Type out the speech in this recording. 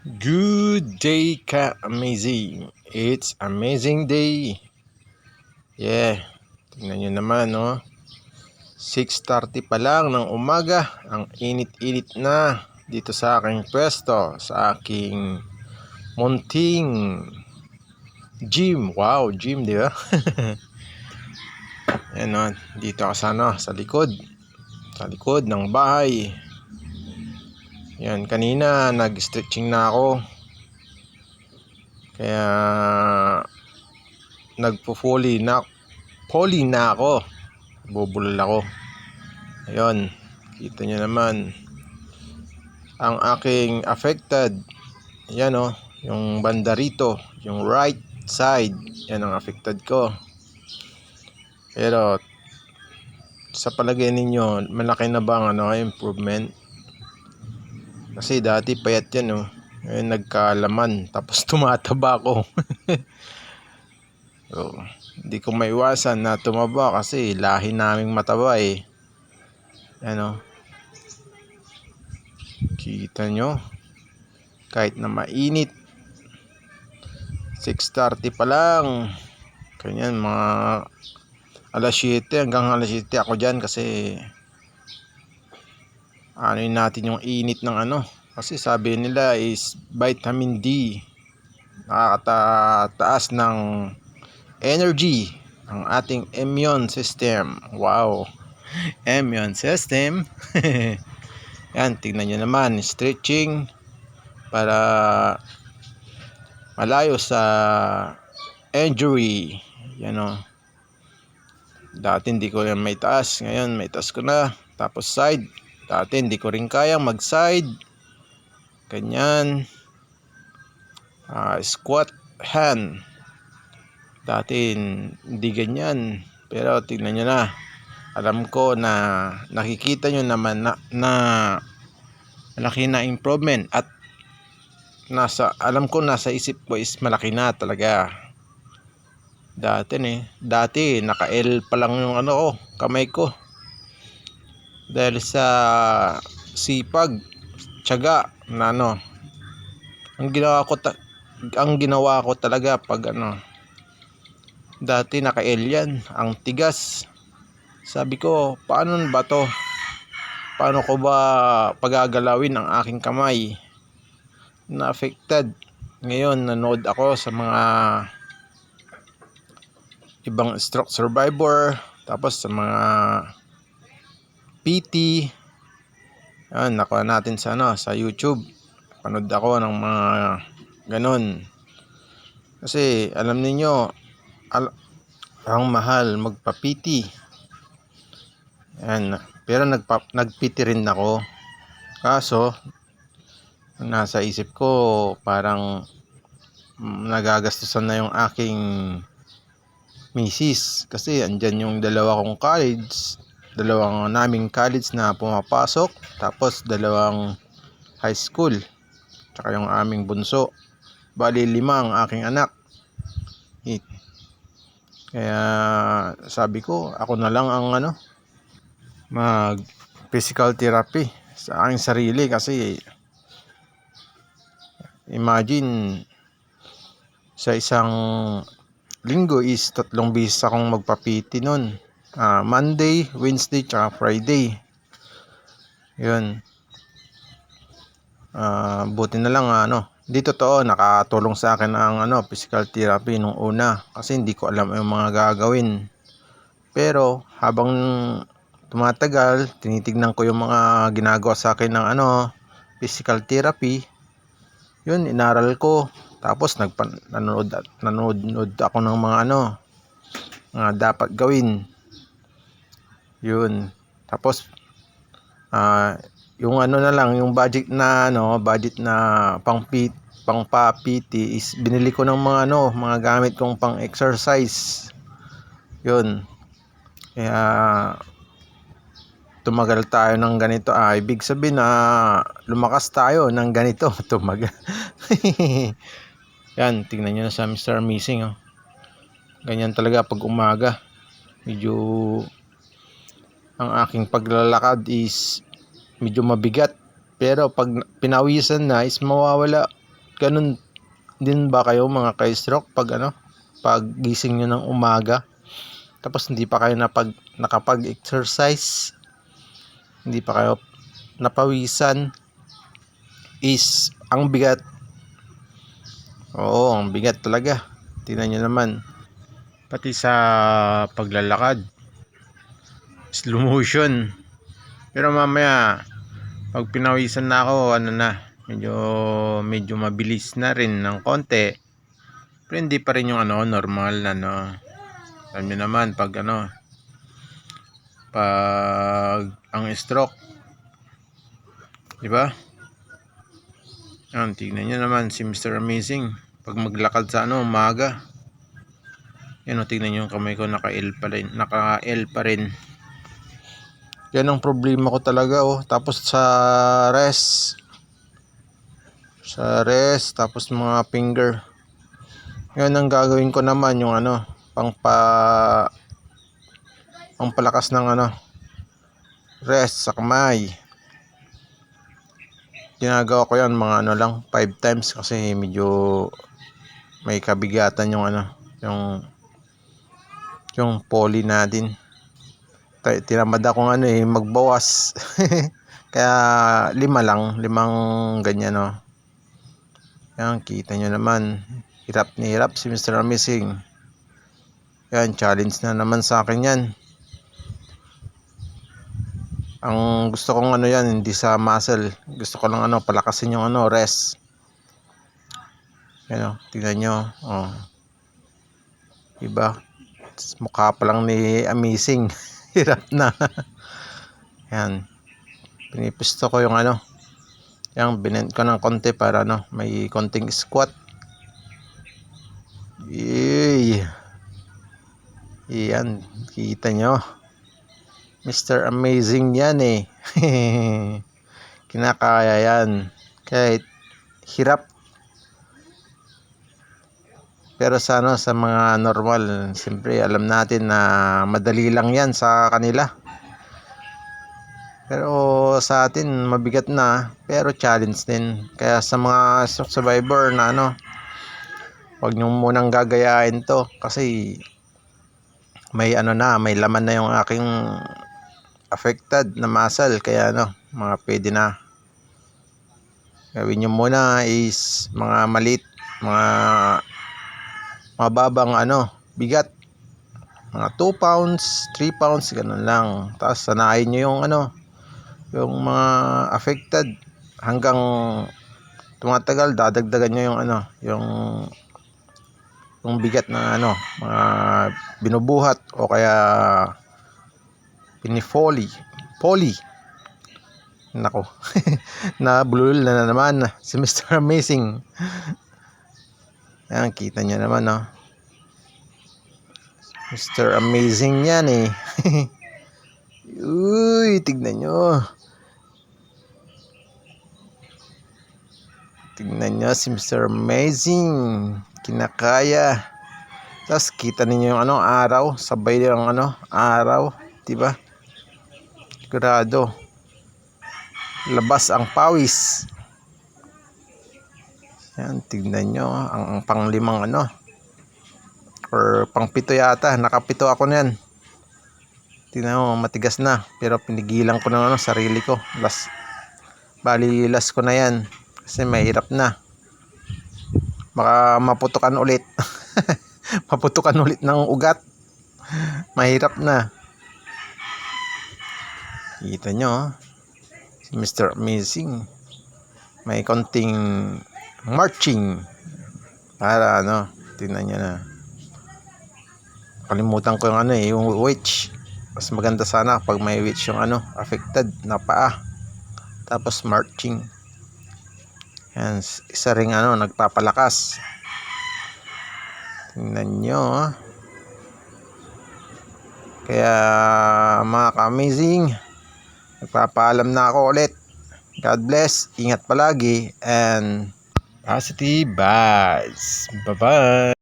Good day ka amazing. It's amazing day. Yeah. Tingnan nyo naman, no? 6:30 pa lang ng umaga. Ang init-init na dito sa aking pwesto. Sa aking munting gym. Wow, gym, di ba? Yan, no? Dito ako sa likod. Sa likod ng bahay. Yan, kanina nag-stretching na ako. Kaya nagpo-poly na ako. Bubulol ako. Ayun, kita nyo naman ang aking affected. Yan o, yung banda rito, yung right side, yan ang affected ko. Pero sa palagay ninyo, malaki na ba ang improvement? Kasi dati payat yan o. Ngayon nagkalaman, tapos tumataba ako. So, hindi ko maiwasan na tumaba kasi lahi naming mataba eh. Ano? Kita nyo? Kahit na mainit. 6:30 pa lang. Ganyan, mga alas 7 hanggang alas 7 ako dyan kasi natin yung init ng kasi sabi nila is vitamin D. Nakakataas ng energy ang ating immune system. Wow. Immune system. Yan, tignan nyo naman, stretching para malayo sa injury. Yan o. Dati hindi ko yan may taas. Ngayon may taas ko na. Tapos side. Dati hindi ko rin kayang mag side. Ganyan. Squat hand. Dati hindi ganyan. Pero tignan nyo na. Alam ko na nakikita nyo naman na malaki na improvement. At alam ko nasa isip ko is malaki na talaga. Dati naka-L pa lang yung kamay ko. Dahil sa sipag, tiyaga na ang ginawa ko talaga pag dati naka-L yan, ang tigas. Sabi ko, paano ba to? Paano ko ba pagagalawin ang aking kamay? Na affected. Ngayon nanood ako sa mga ibang stroke survivor, tapos sa mga PT. Yan, nakuha natin sa YouTube. Panood ako ng mga ganun. Kasi alam niyo ang mahal magpa-PT. Yan, pero nag-PT rin ako. Kaso nasa isip ko parang nagagastusan na yung aking misis kasi andyan yung dalawang naming college na pumapasok, tapos dalawang high school, tsaka yung aming bunso. Bali 5 ang aking anak. Kaya sabi ko, ako na lang ang mag physical therapy sa aking sarili kasi imagine sa isang linggo is 3 beses akong magpa-PT nun. Monday, Wednesday, tsaka Friday. Yun. Buti na lang di totoo nakatulong sa akin ang physical therapy nung una kasi hindi ko alam yung mga gagawin. Pero habang tumatagal, tinitignan ko yung mga ginagawa sa akin ng physical therapy. Yun, inaral ko. Tapos nanood ako ng mga mga dapat gawin. Yun. Tapos yung na lang, yung budget na pang pa-PT is binili ko ng mga mga gamit kong pang exercise. Yun. Kaya tumagal tayo ng ganito. Ibig sabihin na lumakas tayo ng ganito. Tumagal. Yan, tingnan nyo na sa Mr. Missing. Ganyan talaga pag umaga. Medyo ang aking paglalakad is medyo mabigat. Pero pag pinawisan na is mawawala. ganun din ba kayo mga ka-stroke pag gising nyo ng umaga tapos hindi pa kayo nakapag-exercise, hindi pa kayo napawisan, is ang bigat. Oo, ang bigat talaga. Tingnan nyo naman, pati sa paglalakad, slow motion. Pero mamaya pag pinawisan na ako, medyo mabilis na rin ng konti. Pero hindi pa rin yung normal na alam nyo naman pag ang stroke, di ba? Yan, tignan nyo naman si Mr. Amazing pag maglakad sa umaga. Yan, tignan nyo yung kamay ko, naka-L pa rin. Yan ang problema ko talaga, tapos sa rest, tapos mga finger. Yan ang gagawin ko naman, yung pangpalakas ng rest sa kamay. Ginagawa ko yan mga lang 5 times kasi medyo may kabigatan yung poly natin. Tinamad akong magbawas. Kaya 5 lang, 5 ganyan Yan, kita nyo naman, hirap ni hirap si Mr. Amazing. Yan, challenge na naman sa akin yan. Ang gusto kong yan, hindi sa muscle. Gusto ko lang palakasin yung rest. Yan tingnan nyo. Diba? Mukha pa lang ni Amazing. Hirap na. Yan. Pinipisto ko yung yan, binend ko ng konti para may konting squat. Yan, kita nyo. Mr. Amazing yan kinakaya yan kahit hirap. Pero sa mga normal, siyempre alam natin na madali lang yan sa kanila. Pero sa atin mabigat na, pero challenge din. Kaya sa mga stroke survivor na huwag nyo munang gagayain to kasi may may laman na yung aking affected na muscle. Kaya mga pwede na. Gawin nyo muna is mga maliit, mga mababang bigat, mga 2 pounds, 3 pounds, ganun lang. Tapos sanayin nyo yung mga affected hanggang tumatagal, dadagdagan nyo yung bigat na mga binubuhat o kaya poly. Nako. Nabulol na naman si Mr. Amazing. Yan, kita nyo naman Mr. Amazing yan Uy, tignan nyo. Tignan nyo si Mr. Amazing. Kinakaya. Tapos kita ninyo yung araw, sabay yung araw, diba? Sigurado labas ang pawis. Yan, tignan nyo ang pang-5 or pang-7 yata. Naka-7 ako niyan. Tignan mo, matigas na, pero pinigilan ko na sarili ko. Last ko na yan kasi mahirap na, baka maputukan ulit. Maputukan ulit ng ugat, mahirap na. Kita nyo si Mr. Amazing may konting marching para tingnan nyo na. Kalimutan ko yung wedge. Mas maganda sana pag may wedge yung affected na paa tapos marching. Yan, isa ring nagpapalakas. Tingnan nyo Kaya mga ka-amazing, nagpapaalam na ako ulit. God bless, ingat palagi, and positive vibes. Bye-bye.